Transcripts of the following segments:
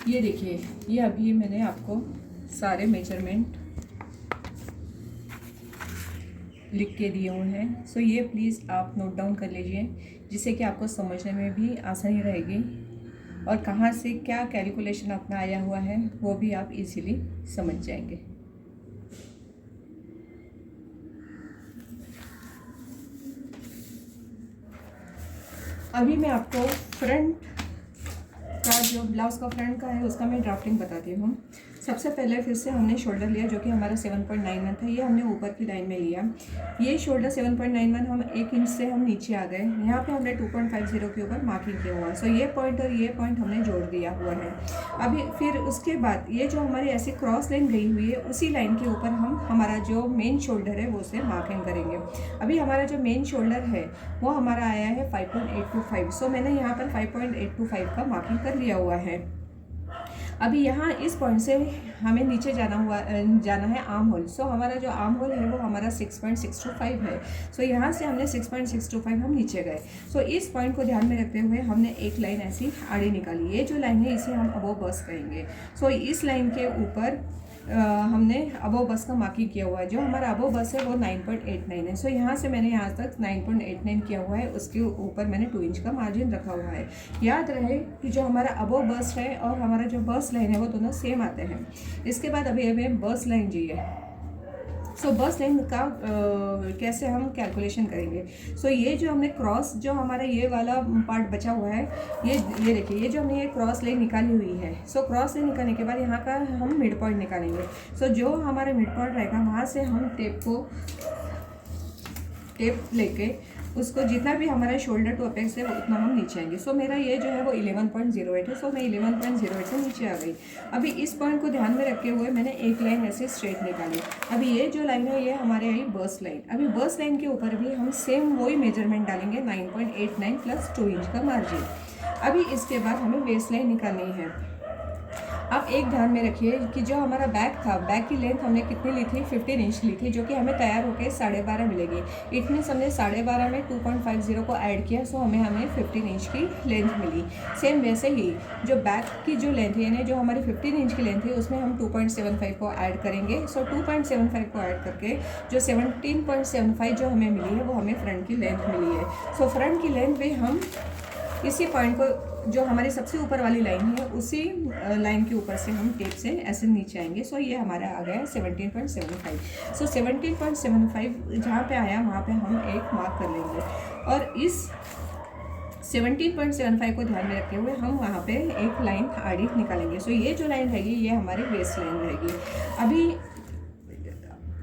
ये देखिए, ये अभी मैंने आपको सारे मेजरमेंट लिख के दिए हुए हैं। सो ये प्लीज़ आप नोट डाउन कर लीजिए, जिससे कि आपको समझने में भी आसानी रहेगी और कहाँ से क्या कैलकुलेशन अपना आया हुआ है वो भी आप इजीली समझ जाएंगे। अभी मैं आपको फ्रंट का जो ब्लाउज़ का फ्रंट का है उसका मैं ड्राफ्टिंग बताती हूँ। सबसे पहले फिर से हमने शोल्डर लिया जो कि हमारा 7.91 था, ये हमने ऊपर की लाइन में लिया। ये शोल्डर 7.91 हम 1 इंच से हम नीचे आ गए। यहाँ पे हमने 2.50 के ऊपर मार्किंग किया हुआ है। सो ये पॉइंट और ये पॉइंट हमने जोड़ दिया हुआ है। अभी फिर उसके बाद ये जो हमारी ऐसी क्रॉस लाइन गई हुई है उसी लाइन के ऊपर हम हमारा जो मेन शोल्डर है वो उसे मार्किंग करेंगे। अभी हमारा जो मेन शोल्डर है वो हमारा आया है 5.825। सो मैंने यहाँ पर 5.825 का मार्किंग कर लिया हुआ है। अभी यहाँ इस पॉइंट से हमें नीचे जाना है आर्म होल। सो हमारा जो आर्म होल है वो हमारा 6.625 है। सो यहाँ से हमने 6.625 हम नीचे गए। सो इस पॉइंट को ध्यान में रखते हुए हमने एक लाइन ऐसी आड़ी निकाली। ये जो लाइन है इसे हम अबोव बस कहेंगे। सो इस लाइन के ऊपर हमने अबोव बस का मार्किंग किया हुआ है। जो हमारा अबोव बस है वो 9.89 है। सो यहाँ से मैंने यहाँ तक 9.89 किया हुआ है, उसके ऊपर मैंने 2 इंच का मार्जिन रखा हुआ है। याद रहे कि जो हमारा अबोव बस है और हमारा जो बस लाइन है वो दोनों सेम आते हैं। इसके बाद अभी हमें बस लाइन चाहिए। सो बस लाइन का कैसे हम कैलकुलेशन करेंगे। सो ये जो हमने क्रॉस जो हमारा ये वाला पार्ट बचा हुआ है, ये देखिए, ये जो हमने ये क्रॉस लाइन निकाली हुई है। सो क्रॉस लाइन निकालने के बाद यहाँ का हम मिड पॉइंट निकालेंगे। सो जो हमारा मिड पॉइंट रहेगा वहाँ से हम टेप लेके उसको जितना भी हमारा शोल्डर टू अपेक्स है उतना हम नीचे आएंगे। सो मेरा ये जो है वो 11.08 है। सो मैं 11.08 से नीचे आ गई। अभी इस पॉइंट को ध्यान में रखते हुए मैंने एक लाइन ऐसे स्ट्रेट निकाली। अभी ये जो लाइन है ये हमारे आई बर्स्ट लाइन। अभी बर्स्ट लाइन के ऊपर भी हम सेम वही मेजरमेंट डालेंगे, 9.89 प्लस 2 इंच का मार्जिन। अभी इसके बाद हमें वेस्ट लाइन निकालनी है। आप एक ध्यान में रखिए कि जो हमारा बैक था, बैक की लेंथ हमने कितनी ली थी, 15 इंच ली थी, जो कि हमें तैयार होकर 12.5 मिलेगी। इट मीन्स हमने 12.5 में 2.50 को ऐड किया। सो हमें 15 इंच की लेंथ मिली। सेम वैसे ही जो बैक की जो लेंथ है, यानी जो हमारी 15 इंच की लेंथ है उसमें हम 2.75 को ऐड करेंगे। सो 2.75 को ऐड करके जो 17.75 जो हमें मिली है वो हमें फ्रंट की लेंथ मिली है। सो फ्रंट की लेंथ भी हम इसी पॉइंट को, जो हमारी सबसे ऊपर वाली लाइन है, उसी लाइन के ऊपर से हम टेप से ऐसे नीचे आएंगे। सो ये हमारा आ गया 17.75। सो 17.75 जहाँ पे आया वहाँ पे हम एक मार्क कर लेंगे और इस 17.75 को ध्यान में रखते हुए हम वहाँ पे एक लाइन आड़ी निकालेंगे। सो ये जो लाइन रहेगी ये हमारी वेस्ट लाइन रहेगी। अभी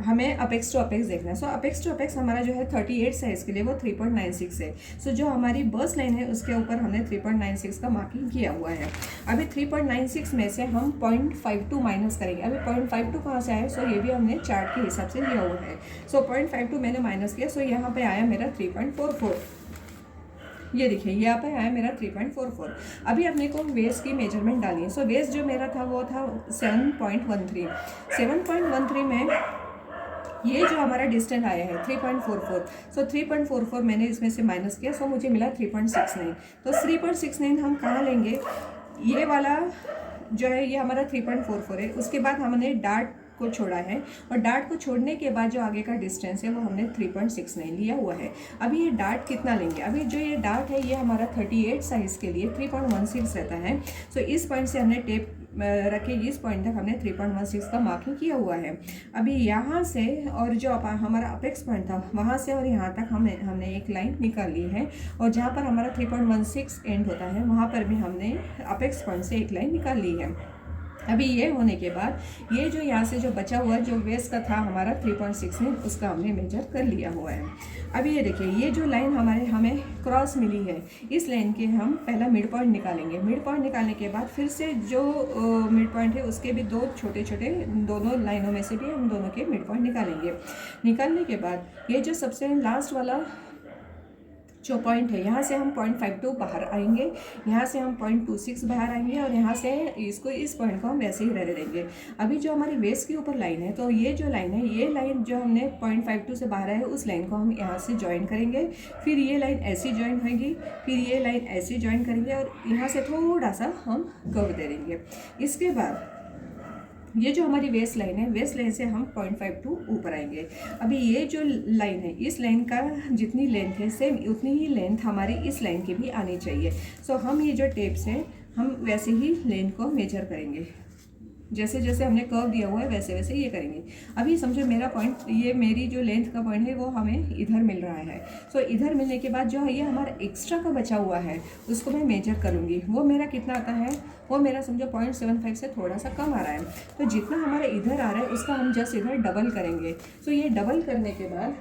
हमें अपेक्स टू अपेक्स देखना है। सो अपेक्स टू अपेक्स हमारा जो है 38 साइज़ के लिए वो 3.96 है। सो जो हमारी बर्स्ट लाइन है उसके ऊपर हमने 3.96 का मार्किंग किया हुआ है। अभी 3.96 में से हम 0.52 माइनस करेंगे। अभी 0.52 कहाँ से आया, सो ये भी हमने चार्ट के हिसाब से लिया हुआ है। सो 0.52 मैंने माइनस किया। सो यहाँ पे आया मेरा 3.44। ये देखिए यहाँ पे आया मेरा 3.44। अभी अपने को वेस्ट की मेजरमेंट डाली है। सो वेस्ट जो मेरा था वो था 7.13। 7.13 में ये जो हमारा डिस्टेंस आया है 3.44। सो 3.44 मैंने इसमें से माइनस किया। सो मुझे मिला 3.69। तो 3.69 हम कहाँ लेंगे, ये वाला जो है ये हमारा 3.44 है। उसके बाद हमने डार्ट को छोड़ा है और डार्ट को छोड़ने के बाद जो आगे का डिस्टेंस है वो हमने 3.69 लिया हुआ है। अभी ये डार्ट कितना लेंगे, अभी जो ये डार्ट है ये हमारा 38 साइज़ के लिए 3.16 रहता है। सो इस पॉइंट से हमने टेप रखे, इस पॉइंट तक हमने 3.16 का मार्किंग किया हुआ है। अभी यहाँ से और जो हमारा अपेक्स पॉइंट था वहाँ से और यहाँ तक हमने एक लाइन निकाल ली है और जहाँ पर हमारा 3.16 एंड होता है वहाँ पर भी हमने अपेक्स पॉइंट से एक लाइन निकाल ली है। अभी ये होने के बाद ये जो यहाँ से जो बचा हुआ जो वेस्ट का था हमारा 3.69 उसका हमने मेजर कर लिया हुआ है। अभी ये देखिए ये जो लाइन हमें क्रॉस मिली है, इस लाइन के हम पहला मिड पॉइंट निकालेंगे। मिड पॉइंट निकालने के बाद फिर से जो मिड पॉइंट है उसके भी दो छोटे छोटे दोनों लाइनों में से भी हम दोनों के मिड पॉइंट निकालेंगे। निकालने के बाद ये जो सबसे लास्ट वाला जो पॉइंट है यहाँ से हम 0.52 बाहर आएंगे, यहाँ से हम 0.26 बाहर आएंगे और यहाँ से इस पॉइंट को हम वैसे ही रहने देंगे। अभी जो हमारी वेस्ट के ऊपर लाइन है, तो ये जो लाइन है, ये लाइन जो हमने 0.52 से बाहर आए उस लाइन को हम यहाँ से ज्वाइन करेंगे, फिर ये लाइन ऐसी ज्वाइन होगी, फिर ये लाइन ऐसी ज्वाइन करेंगे और यहाँ से थोड़ा सा हम कर्व दे देंगे। इसके बाद ये जो हमारी वेस्ट लाइन है, वेस्ट लाइन से हम 0.52 ऊपर आएंगे। अभी ये जो लाइन है, इस लाइन का जितनी लेंथ है सेम उतनी ही लेंथ हमारी इस लाइन की भी आनी चाहिए। सो हम ये जो टेप्स हैं हम वैसे ही लेंथ को मेजर करेंगे, जैसे जैसे हमने कर्व दिया हुआ है वैसे वैसे ये करेंगे। अभी समझो मेरा पॉइंट, ये मेरी जो लेंथ का पॉइंट है वो हमें इधर मिल रहा है। सो इधर मिलने के बाद जो ये हमारा एक्स्ट्रा का बचा हुआ है उसको मैं मेजर करूँगी। वो मेरा कितना आता है, वो मेरा समझो 0.75 से थोड़ा सा कम आ रहा है। तो जितना हमारा इधर आ रहा है उसका हम जस्ट इधर डबल करेंगे। सो ये डबल करने के बाद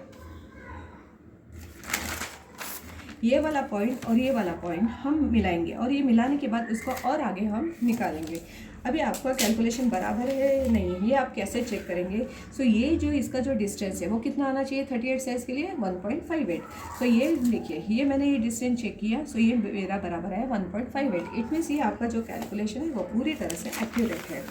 ये वाला पॉइंट और ये वाला पॉइंट हम मिलाएंगे और ये मिलाने के बाद उसको और आगे हम निकालेंगे। अभी आपका कैलकुलेशन बराबर है नहीं, ये आप कैसे चेक करेंगे? सो ये जो इसका जो डिस्टेंस है वो कितना आना चाहिए 38 साइज़ के लिए 1.58। सो ये देखिए, ये मैंने ये डिस्टेंस चेक किया, सो ये मेरा बराबर है 1.58। इट मीन्स ये आपका जो कैलकुलेशन है वो पूरी तरह से एक्यूरेट है।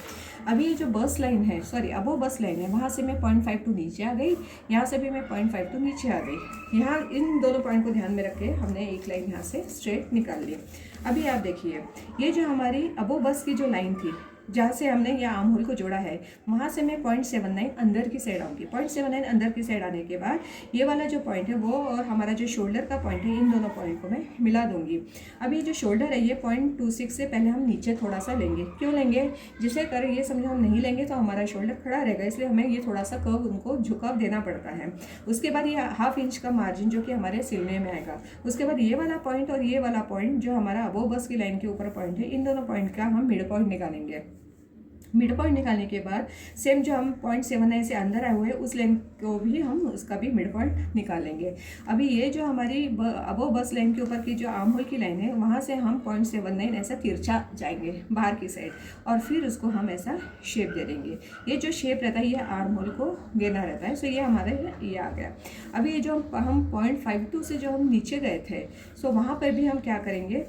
अभी ये जो बस लाइन है, सॉरी अबो बस लाइन है, वहाँ से मैं 0.52 नीचे आ गई, यहाँ से भी मैं 0.52 नीचे आ गई। यहाँ इन दोनों पॉइंट को ध्यान में रख के हमने एक लाइन यहाँ से स्ट्रेट निकाल ली। अभी आप देखिए, ये जो हमारी अबो बस की जो लाइन थी जहाँ से हमने ये आर्म होल को जोड़ा है, वहाँ से मैं 0.79 अंदर की साइड आऊँगी। 0.79 अंदर की साइड आने के बाद ये वाला जो पॉइंट है वो और हमारा जो शोल्डर का पॉइंट है, इन दोनों पॉइंट को मैं मिला दूँगी। अभी जो शोल्डर है ये 0.26 से पहले हम नीचे थोड़ा सा लेंगे। क्यों लेंगे? जिसे करें ये समझो, हम नहीं लेंगे तो हमारा शोल्डर खड़ा रहेगा, इसलिए हमें ये थोड़ा सा कर्व उनको झुकाव देना पड़ता है। उसके बाद ये 1/2 इंच का मार्जिन जो कि हमारे सिलने में आएगा। उसके बाद ये वाला पॉइंट और ये वाला पॉइंट जो हमारा अबो बस की लाइन के ऊपर पॉइंट है, इन दोनों पॉइंट का हम मिड पॉइंट निकालेंगे। मिड पॉइंट निकालने के बाद सेम जो हम 0.79 से अंदर आए हुए हैं उस लाइन को भी हम उसका भी मिड पॉइंट निकालेंगे। अभी ये जो हमारी अबो बस लाइन के ऊपर की जो आर्म होल की लाइन है, वहाँ से हम 0.79 ऐसा तिरछा जाएंगे बाहर की साइड और फिर उसको हम ऐसा शेप दे देंगे। ये जो शेप रहता है ये आर्म होल को देना रहता है। सो ये हमारे ये आ गया। अभी ये जो हम 0.52 से जो हम नीचे गए थे, सो वहाँ पर भी हम क्या करेंगे,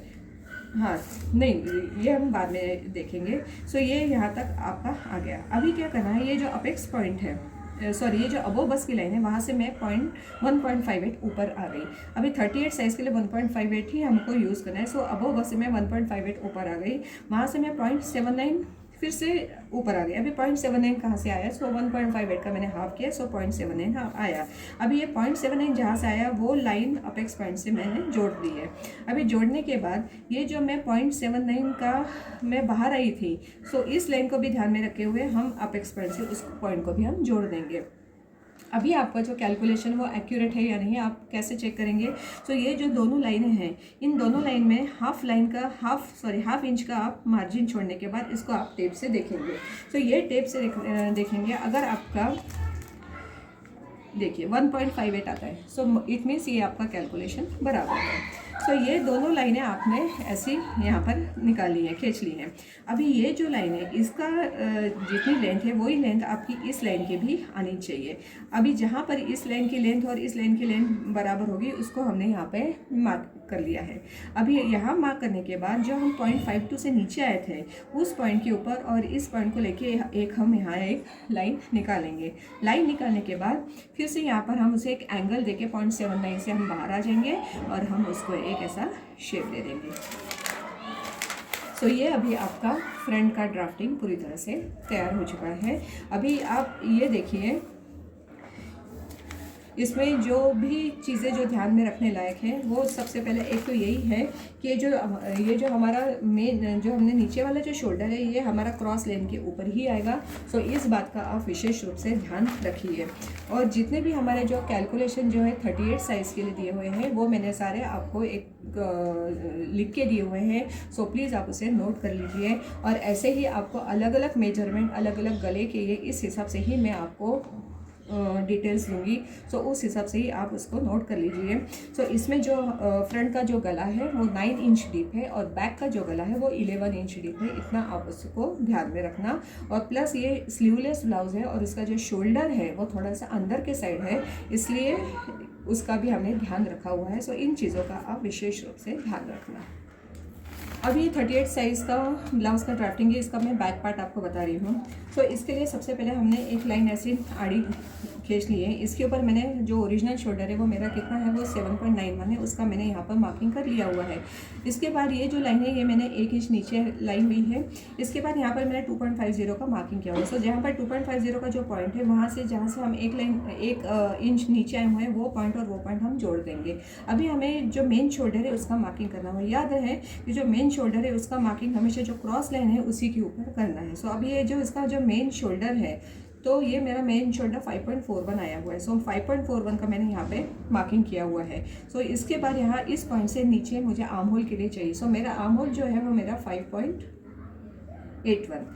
हाँ नहीं, ये हम बाद में देखेंगे। सो ये यहाँ तक आपका आ गया। अभी क्या करना है, ये जो अपेक्स पॉइंट है, सॉरी ये जो अबो बस की लाइन है, वहाँ से मैं 1.58 ऊपर आ गई। अभी 38 साइज़ के लिए 1.58 ही हमको यूज़ करना है। सो अबो बस से मैं 1.58 ऊपर आ गई, वहाँ से मैं 0.79 फिर से ऊपर आ गया। अभी 0.79 कहाँ से आया? सो 1.58 का मैंने हाफ किया, सो 0.79 आया। अभी ये 0.79 जहाँ से आया वो लाइन अपेक्स पॉइंट से मैंने जोड़ दी है। अभी जोड़ने के बाद ये जो मैं 0.79 का मैं बाहर आई थी, सो इस लाइन को भी ध्यान में रखे हुए हम अपेक्स पॉइंट से उस पॉइंट को भी हम जोड़ देंगे। अभी आपका जो कैलकुलेशन वो एक्यूरेट है या नहीं, आप कैसे चेक करेंगे? सो ये जो दोनों लाइनें हैं, इन दोनों लाइन में हाफ इंच का आप मार्जिन छोड़ने के बाद इसको आप टेप से देखेंगे। सो ये टेप से देखेंगे, अगर आपका देखिए 1.58 आता है, सो इट मीन्स ये आपका कैलकुलेशन बराबर है। सो ये दोनों लाइनें आपने ऐसी यहाँ पर निकाली हैं, खींच ली हैं। अभी ये जो लाइन है इसका जितनी लेंथ है वही लेंथ आपकी इस लाइन की भी आनी चाहिए। अभी जहाँ पर इस लाइन की लेंथ और इस लाइन की लेंथ बराबर होगी उसको हमने यहाँ पे मार्क कर लिया है। अभी यहाँ मार्क करने के बाद जो हम 0.52 से नीचे आए थे उस पॉइंट के ऊपर और इस पॉइंट को लेके एक हम यहाँ एक लाइन निकालेंगे। लाइन निकालने के बाद फिर से यहाँ पर हम उसे एक एंगल देके 0.79 से हम बाहर आ जाएंगे और हम उसको एक ऐसा शेप दे देंगे। सो ये अभी आपका फ्रंट का ड्राफ्टिंग पूरी तरह से तैयार हो चुका है। अभी आप ये देखिए, इसमें जो भी चीज़ें जो ध्यान में रखने लायक हैं वो सबसे पहले एक तो यही है कि ये जो हमारा मेन जो हमने नीचे वाला जो शोल्डर है ये हमारा क्रॉस लाइन के ऊपर ही आएगा। सो इस बात का आप विशेष रूप से ध्यान रखिए। और जितने भी हमारे जो कैलकुलेशन जो है 38 साइज़ के लिए दिए हुए हैं वो मैंने सारे आपको एक लिख के दिए हुए हैं। सो प्लीज़ आप उसे नोट कर लीजिए। और ऐसे ही आपको अलग अलग मेजरमेंट अलग अलग गले के लिए इस हिसाब से ही मैं आपको डिटेल्स दूंगी। सो उस हिसाब से ही आप उसको नोट कर लीजिए। सो इसमें जो फ्रंट का जो गला है वो 9 इंच डीप है और बैक का जो गला है वो 11 इंच डीप है। इतना आप उसको ध्यान में रखना। और प्लस ये स्लीवलेस ब्लाउज़ है और इसका जो शोल्डर है वो थोड़ा सा अंदर के साइड है, इसलिए उसका भी हमने ध्यान रखा हुआ है। सो इन चीज़ों का आप विशेष रूप से ध्यान रखना। अब ये 38 साइज़ का ब्लाउज़ का ड्राफ्टिंग है, इसका मैं बैक पार्ट आपको बता रही हूँ। तो इसके लिए सबसे पहले हमने एक लाइन ऐसी आड़ी खींच ली है। इसके ऊपर मैंने जो ओरिजिनल शोल्डर है वो मेरा कितना है, वो 7.91 है, उसका मैंने यहाँ पर मार्किंग कर लिया हुआ है। इसके बाद ये जो लाइन है ये मैंने 1 इंच नीचे लाइन ली है। इसके बाद यहाँ पर मैंने 2.50 का मार्किंग किया हुआ है। सो जहाँ पर 2.50 का जो पॉइंट है वहाँ से जहाँ से हम एक इंच नीचे आए हुए हैं वो पॉइंट और वो पॉइंट हम जोड़ देंगे। अभी हमें जो मेन शोल्डर है उसका मार्किंग करना है। याद रहे कि जो मेन शोल्डर है उसका मार्किंग हमेशा जो क्रॉस लाइन है उसी के ऊपर करना है। सो अब ये जो इसका जो मेन शोल्डर है, तो ये मेरा मेन शोल्डर 5.41 आया हुआ है। सो 5.41 का मैंने यहाँ पे मार्किंग किया हुआ है। सो इसके बाद यहाँ इस पॉइंट से नीचे मुझे आर्म होल के लिए चाहिए। सो मेरा आर्म होल जो है वो मेरा 5.81,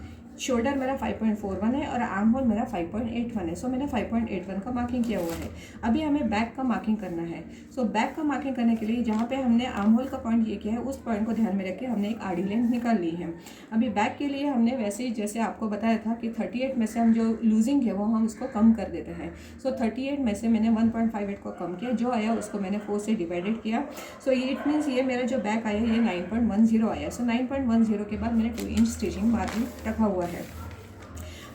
शोल्डर मेरा 5.41 है और आर्म होल मेरा 5.81 है। सो मैंने 5.81 का मार्किंग किया हुआ है। अभी हमें बैक का मार्किंग करना है। सो बैक का मार्किंग करने के लिए जहाँ पे हमने आर्म होल का पॉइंट ये किया है उस पॉइंट को ध्यान में रख के हमने एक आड़ी लेंथ निकाल ली है। अभी बैक के लिए हमने वैसे ही जैसे आपको बताया था कि 38 में से हम जो लूजिंग है वो हम उसको कम कर देते हैं। सो 38 में से मैंने 1.58 को कम किया, जो आया उसको मैंने 4 से डिवाइडेड किया। सो ये इट मीन्स ये मेरा जो बैक आया ये 9.10 आया। सो 9.10 के बाद मैंने 2 इंच स्टिचिंग मार्जिन रखा हुआ है।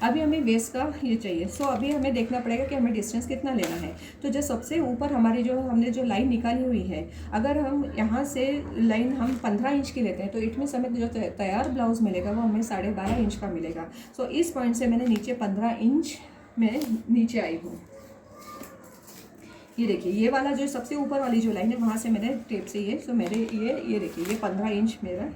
अभी हमें वेस्ट का ये चाहिए। सो अभी हमें देखना पड़ेगा कि हमें डिस्टेंस कितना लेना है। तो जो सबसे ऊपर हमारी जो हमने जो लाइन निकाली हुई है, अगर हम यहाँ से लाइन हम 15 इंच की लेते हैं तो इट मीन्स हमें जो तैयार ब्लाउज मिलेगा वो हमें 12.5 इंच का मिलेगा। सो इस पॉइंट से मैंने नीचे 15 इंच में नीचे आई हूँ। ये देखिए ये वाला जो सबसे ऊपर वाली जो लाइन है वहाँ से मैंने टेप से ये सो मेरे ये देखिए ये 15 इंच मेरा,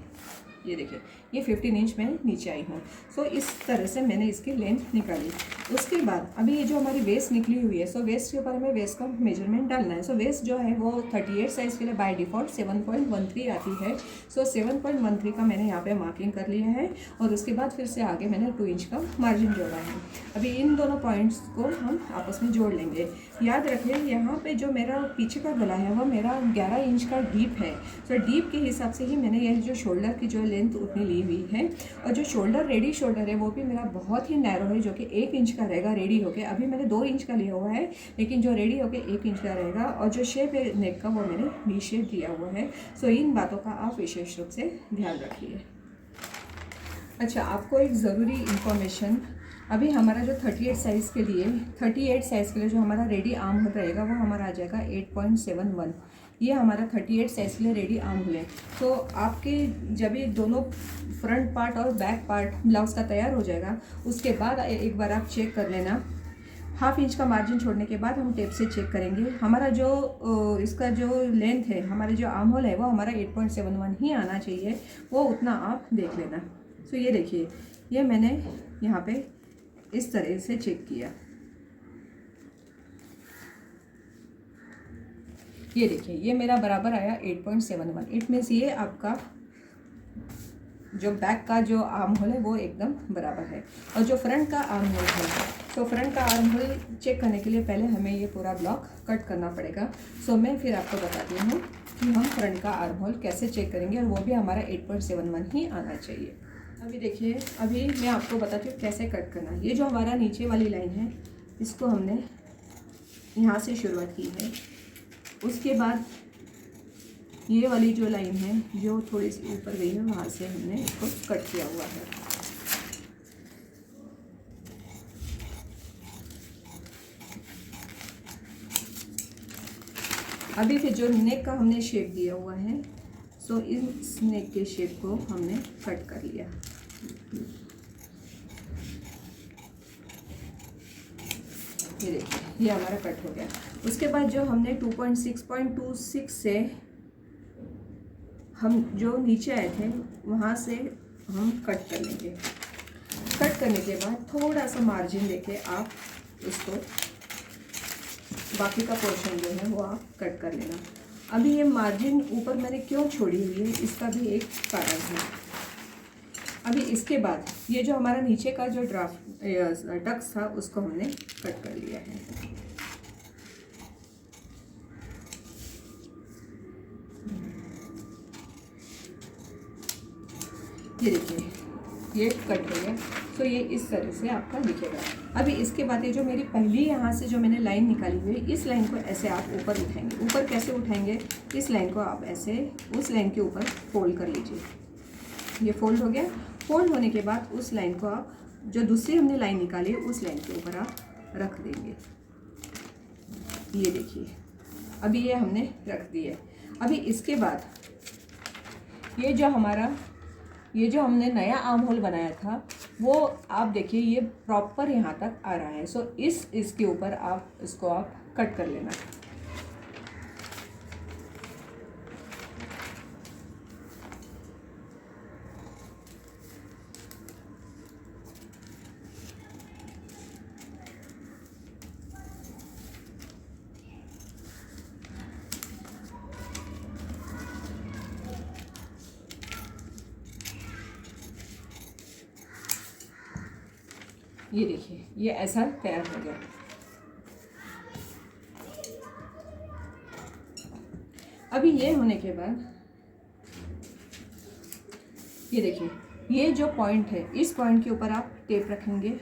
ये देखिए ये 15 इंच में नीचे आई हूँ। सो इस तरह से मैंने इसकी लेंथ निकाली। उसके बाद अभी ये जो हमारी वेस्ट निकली हुई है, सो वेस्ट के ऊपर हमें वेस्ट का मेजरमेंट डालना है। सो वेस्ट जो है वो 38 साइज़ के लिए बाय डिफ़ॉल्ट 7.13 आती है। सो 7.13 का मैंने यहाँ पे मार्किंग कर लिया है और उसके बाद फिर से आगे मैंने 2 इंच का मार्जिन जोड़ा है। अभी इन दोनों पॉइंट्स को हम आपस में जोड़ लेंगे। याद रखिए यहाँ पे जो मेरा पीछे का गला है वो मेरा 11 इंच का डीप है। सो डीप के हिसाब से ही मैंने यह जो शोल्डर की जो लेंथ उतनी ली हुई है। और जो शोल्डर रेडी शोल्डर है वो भी मेरा बहुत ही नैरो है, जो कि 1 इंच का रहेगा रेडी होके। अभी मैंने 2 इंच का लिया हुआ है, लेकिन जो रेडी होके 1 इंच का रहेगा। और जो शेप है नेक का वो मैंने वी शेप दिया हुआ है। सो इन बातों का आप विशेष रूप से ध्यान रखिए। अच्छा, आपको एक ज़रूरी इन्फॉर्मेशन, अभी हमारा जो 38 साइज़ के लिए जो हमारा रेडी आर्म होल रहेगा वो हमारा आ जाएगा 8.71। ये हमारा 38 साइज़ के लिए रेडी आर्म होल है। तो आपके जब ये दोनों फ्रंट पार्ट और बैक पार्ट ब्लाउज़ का तैयार हो जाएगा उसके बाद एक बार आप चेक कर लेना। हाफ इंच का मार्जिन छोड़ने के बाद हम टेप से चेक करेंगे। हमारा जो इसका जो लेंथ है, हमारे जो आर्म होल है वो हमारा 8.71 ही आना चाहिए, वो उतना आप देख लेना। सो ये देखिए ये मैंने यहाँ पे इस तरह से चेक किया। ये देखिए ये मेरा बराबर आया 8.71। इट मीन्स ये आपका जो बैक का जो आर्म होल है वो एकदम बराबर है। और जो फ्रंट का आर्म होल है, तो फ्रंट का आर्म होल चेक करने के लिए पहले हमें ये पूरा ब्लॉक कट करना पड़ेगा। सो मैं फिर आपको बताती हूँ कि हम फ्रंट का आर्म होल कैसे चेक करेंगे, और वो भी हमारा 8.71 ही आना चाहिए। अभी देखिए अभी मैं आपको बताती हूँ कैसे कट करना है। ये जो हमारा नीचे वाली लाइन है इसको हमने यहाँ से शुरुआत की है। उसके बाद ये वाली जो लाइन है जो थोड़ी सी ऊपर गई है वहाँ से हमने इसको कट किया हुआ है। अभी फिर जो नेक का हमने शेप दिया हुआ है, सो इस नेक के शेप को हमने कट कर लिया। ये देखिए ये हमारा कट हो गया। उसके बाद जो हमने 2.6.26 से हम जो नीचे आए थे वहाँ से हम कट कर लेंगे। कट करने के बाद थोड़ा सा मार्जिन लेके आप इसको बाकी का पोर्शन जो है वो आप कट कर लेना। अभी ये मार्जिन ऊपर मैंने क्यों छोड़ी हुई है इसका भी एक कारण है। अभी इसके बाद ये जो हमारा नीचे का जो टक्स था उसको हमने कट कर लिया है। ये देखिए ये कट हो गया। सो ये इस तरह से आपका दिखेगा। अभी इसके बाद ये जो मेरी पहली यहाँ से जो मैंने लाइन निकाली हुई है, इस लाइन को ऐसे आप ऊपर उठाएंगे। ऊपर कैसे उठाएंगे? इस लाइन को आप ऐसे उस लाइन के ऊपर फोल्ड कर लीजिए। ये फोल्ड हो गया। फोल्ड होने के बाद उस लाइन को आप जो दूसरी हमने लाइन निकाली है उस लाइन के ऊपर आप रख देंगे। ये देखिए, अभी ये हमने रख दी है। अभी इसके बाद ये जो हमने नया आर्म होल बनाया था वो आप देखिए ये प्रॉपर यहाँ तक आ रहा है। सो इसके ऊपर आप इसको आप कट कर लेना। ये देखिए, ये ऐसा तैयार हो गया। अभी ये होने के बाद ये देखिए, ये जो पॉइंट है इस पॉइंट के ऊपर आप टेप रखेंगे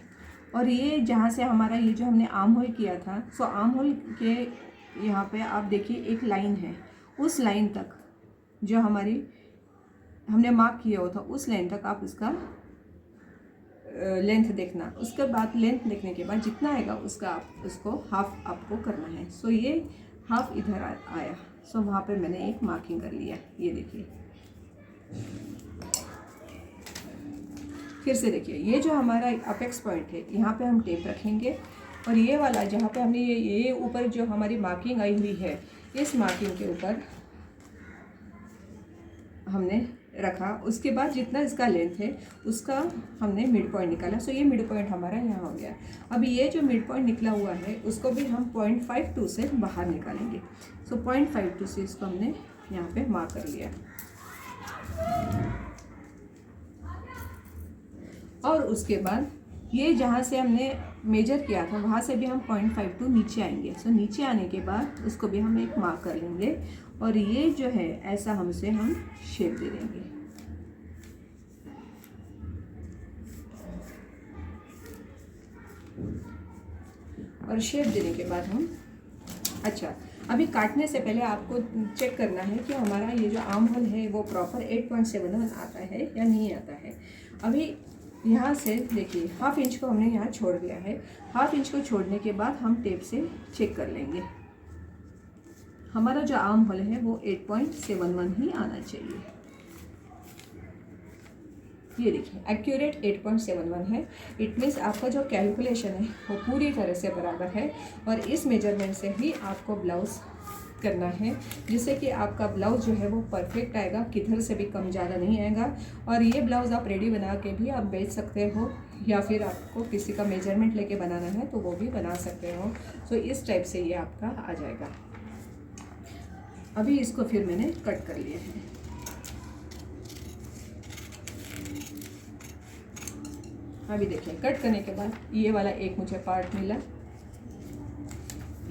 और ये जहाँ से हमारा ये जो हमने आर्म होल किया था, सो आर्म होल के यहाँ पे आप देखिए एक लाइन है। उस लाइन तक जो हमने मार्क किया हुआ था उस लाइन तक आप इसका लेंथ देखना। उसके बाद लेंथ देखने के बाद जितना आएगा उसका आप उसको हाफ आपको करना है। सो ये हाफ इधर आया। सो वहाँ पे मैंने एक मार्किंग कर लिया। ये देखिए, फिर से देखिए, ये जो हमारा अपेक्स पॉइंट है यहाँ पे हम टेप रखेंगे और ये वाला जहाँ पे हमने ये ऊपर जो हमारी मार्किंग आई हुई है इस मार्किंग के ऊपर हमने रखा। उसके बाद जितना इसका लेंथ है उसका हमने मिड पॉइंट निकाला। सो ये मिड पॉइंट हमारा यहाँ हो गया। अभी ये जो मिड पॉइंट निकला हुआ है उसको भी हम 0.52 से बाहर निकालेंगे। सो 0.52 से इसको हमने यहाँ पे मार्क कर लिया और उसके बाद ये जहाँ से हमने मेजर किया था वहाँ से भी हम 0.52 नीचे आएंगे। सो नीचे आने के बाद उसको भी हम एक मार्क कर लेंगे और ये जो है ऐसा हम शेप दे देंगे। और शेप देने के बाद हम अभी काटने से पहले आपको चेक करना है कि हमारा ये जो आर्म होल है वो प्रॉपर 8.71 आता है या नहीं आता है। अभी यहाँ से देखिए हाफ इंच को हमने यहाँ छोड़ दिया है। हाफ इंच को छोड़ने के बाद हम टेप से चेक कर लेंगे। हमारा जो आर्म होल है वो 8.71 ही आना चाहिए। ये देखिए एक्यूरेट 8.71 है। इट मीन्स आपका जो कैलकुलेशन है वो पूरी तरह से बराबर है और इस मेजरमेंट से ही आपको ब्लाउज़ करना है जिससे कि आपका ब्लाउज़ जो है वो परफेक्ट आएगा, किधर से भी कम ज़्यादा नहीं आएगा। और ये ब्लाउज़ आप रेडी बना के भी आप बेच सकते हो या फिर आपको किसी का मेजरमेंट लेके बनाना है तो वो भी बना सकते हो। सो इस टाइप से ये आपका आ जाएगा। अभी इसको फिर मैंने कट कर लिया है। अभी देखिए कट करने के बाद ये वाला एक मुझे पार्ट मिला,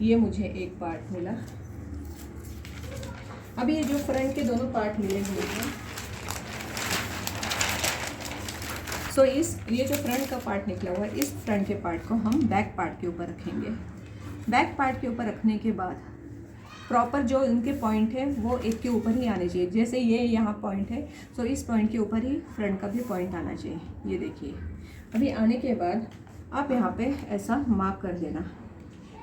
ये मुझे एक पार्ट मिला। अभी ये जो फ्रंट के दोनों पार्ट मिले हुए हैं, सो ये जो फ्रंट का पार्ट निकला हुआ है इस फ्रंट के पार्ट को हम बैक पार्ट के ऊपर रखेंगे। बैक पार्ट के ऊपर रखने के बाद प्रॉपर जो इनके पॉइंट है वो एक के ऊपर ही आने चाहिए। जैसे ये यहाँ पॉइंट है सो इस पॉइंट के ऊपर ही फ्रंट का भी पॉइंट आना चाहिए। ये देखिए, अभी आने के बाद आप यहाँ पे ऐसा मार्क कर देना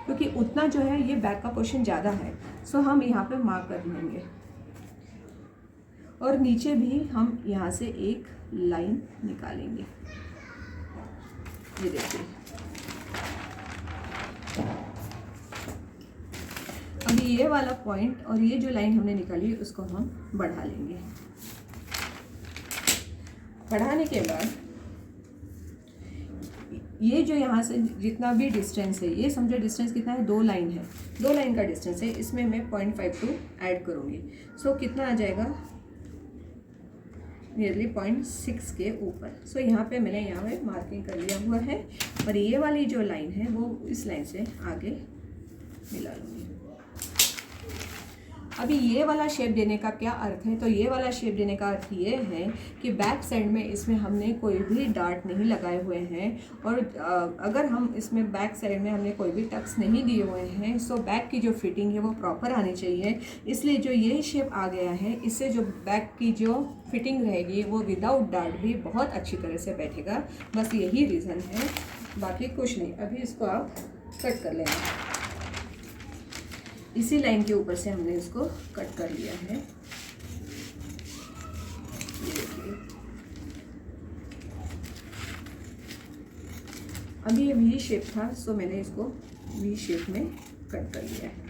क्योंकि उतना जो है ये बैक का पोर्शन ज़्यादा है। सो हम यहाँ पे मार्क कर लेंगे और नीचे भी हम यहाँ से एक लाइन निकालेंगे। ये देखिए, अभी ये वाला पॉइंट और ये जो लाइन हमने निकाली है उसको हम बढ़ा लेंगे। बढ़ाने के बाद ये जो यहाँ से जितना भी डिस्टेंस है, ये समझो डिस्टेंस कितना है, 2 लाइन है, 2 लाइन का डिस्टेंस है, इसमें मैं 0.52 ऐड करूँगी। सो कितना आ जाएगा, नियरली 0.6 के ऊपर। सो यहाँ पे मैंने यहाँ पे मार्किंग कर लिया हुआ है और ये वाली जो लाइन है वो इस लाइन से आगे मिला लूँगी। अभी ये वाला शेप देने का क्या अर्थ है, तो ये वाला शेप देने का अर्थ ये है कि बैक साइड में इसमें हमने कोई भी डार्ट नहीं लगाए हुए हैं, और अगर हम इसमें बैक साइड में हमने कोई भी टक्स नहीं दिए हुए हैं, सो बैक की जो फिटिंग है वो प्रॉपर आनी चाहिए। इसलिए जो ये शेप आ गया है, इससे जो बैक की जो फिटिंग रहेगी वो विदाउट डार्ट भी बहुत अच्छी तरह से बैठेगा। बस यही रीज़न है, बाकी कुछ नहीं। अभी इसको आप कट कर लेना। इसी लाइन के ऊपर से हमने इसको कट कर लिया है। ये देखिए, अभी ये वी शेप था, सो मैंने इसको वी शेप में कट कर लिया है।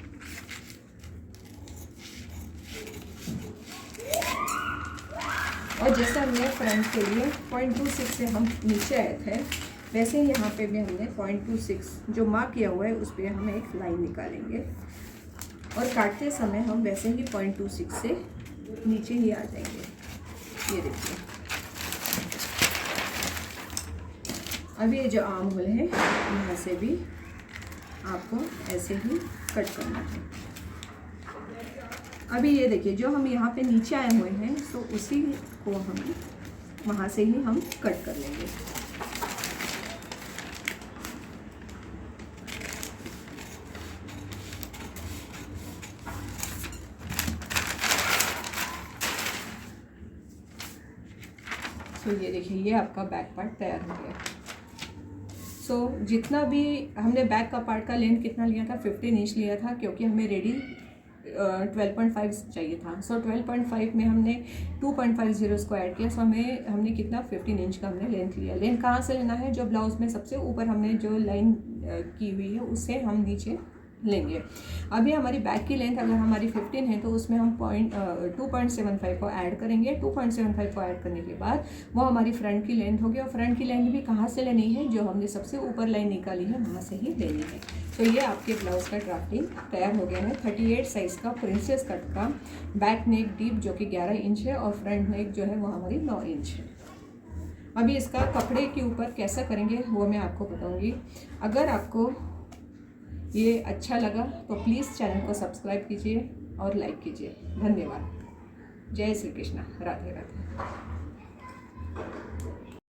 और जैसे हमने फ्रंट के लिए 0.26 से हम नीचे आए थे, वैसे ही यहाँ पे भी हमने 0.26 जो मार्क किया हुआ है उस पर हम एक लाइन निकालेंगे, और काटते समय हम वैसे ही 0.26 से नीचे ही आ जाएंगे। ये देखिए, अभी ये जो आर्म होल है यहाँ से भी आपको ऐसे ही कट करना है। अभी ये देखिए, जो हम यहाँ पे नीचे आए हुए हैं, तो उसी को हम वहाँ से ही हम कट कर लेंगे। तो ये देखिए, ये आपका बैक पार्ट तैयार हो गया। सो जितना भी हमने बैक का पार्ट का लेंथ कितना लिया था, 15 इंच लिया था, क्योंकि हमें रेडी 12.5 चाहिए था। सो 12.5 में हमने 2.50 इसको ऐड किया। सो हमने कितना 15 इंच का हमने लेंथ लिया। लेंथ कहाँ से लेना है, जो ब्लाउज में सबसे ऊपर हमने जो लाइन की हुई है उससे हम नीचे लेंगे। अभी हमारी बैक की लेंथ अगर हमारी 15 है, तो उसमें हम 2.75 को ऐड करेंगे। 2.75 को ऐड करने के बाद वो हमारी फ्रंट की लेंथ होगी, और फ्रंट की लेंथ भी कहाँ से लेनी है, जो हमने सबसे ऊपर लाइन निकाली है वहाँ से ही लेनी है। तो ये आपके ब्लाउज़ का ड्राफ्टिंग तैयार हो गया है। 38 साइज़ का प्रिंसेस कट का बैक नेक डीप जो कि 11 इंच है, और फ्रंट नेक जो है वो हमारी 9 इंच है। अभी इसका कपड़े के ऊपर कैसा करेंगे वो मैं आपको बताऊँगी। अगर आपको ये अच्छा लगा तो प्लीज़ चैनल को सब्सक्राइब कीजिए और लाइक कीजिए। धन्यवाद। जय श्री कृष्णा। राधे राधे।